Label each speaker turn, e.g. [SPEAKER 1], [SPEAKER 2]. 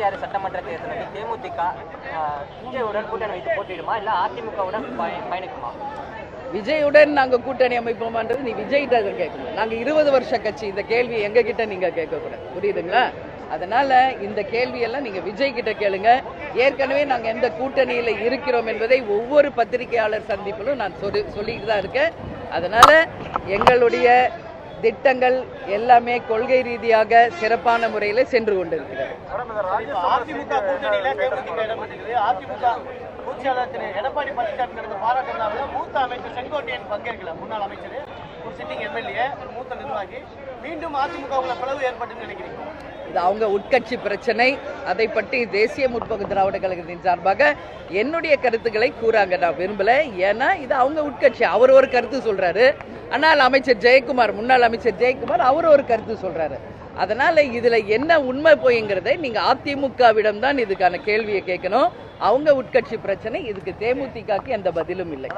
[SPEAKER 1] 2026 சட்டமன்ற தேர்தலில் தேமுதிக விஜயுடன் கூட்டணி வைத்து போட்டியிடுமா இல்ல அதிமுகவுடன் பயணிக்குமா?
[SPEAKER 2] விஜயுடன் நாங்கள் கூட்டணி அமைப்போமான்றது நீ விஜய் தான் கேட்கணும். நாங்கள் 20 வருஷ கட்சி, இந்த கேள்வி எங்ககிட்ட நீங்கள் கேட்கக்கூடாது, புரியுதுங்களா? அதனால இந்த கேள்வியெல்லாம் நீங்கள் விஜய் கிட்ட கேளுங்க. ஏற்கனவே நாங்கள் எந்த கூட்டணியில் இருக்கிறோம் என்பதை ஒவ்வொரு பத்திரிகையாளர் சந்திப்பிலும் நான் சொல்லிட்டு தான் இருக்கேன். அதனால எங்களுடைய திட்டங்கள் எல்லாமே கொள்கை ரீதியாக சிறப்பான முறையில் சென்று கொண்டிருக்கிறது.
[SPEAKER 3] அதிமுக கூட்டணியில தேமுதிக இடம்பெற்றிருக்கிறது. அதிமுக பொதுச்செயலாளர் திரு எடப்பாடி பழனிசாமி நடந்த பாராட்டு விழாவில் மூத்த அமைச்சர் செங்கோட்டையன் பங்கேற்கல. முன்னாள் அமைச்சர், ஒரு சிட்டிங் எம்எல்ஏ, ஒரு மூத்த நிர்வாகி. மீண்டும் அதிமுக பிளவு ஏற்பட்டு நினைக்கிறீங்க?
[SPEAKER 2] இது அவங்க உட்கட்சி பிரச்சனை. அதை பற்றி தேசிய முற்போக்கு திராவிட கழகத்தின் சார்பாக என்னுடைய கருத்துக்களை கூறாங்க நான் விரும்பல. ஏன்னா இது அவங்க உட்கட்சி, அவர் ஒரு கருத்து சொல்றாரு. ஆனால் அமைச்சர் ஜெயக்குமார், முன்னாள் அமைச்சர் ஜெயக்குமார், அவர் ஒரு கருத்து சொல்றாரு. அதனால இதுல என்ன உண்மை போய்ங்கிறதை நீங்க அதிமுகவிடம் தான் இதுக்கான கேள்வியை கேட்கணும். அவங்க உட்கட்சி பிரச்சனை, இதுக்கு தேமுதிகக்கு எந்த பதிலும் இல்லை.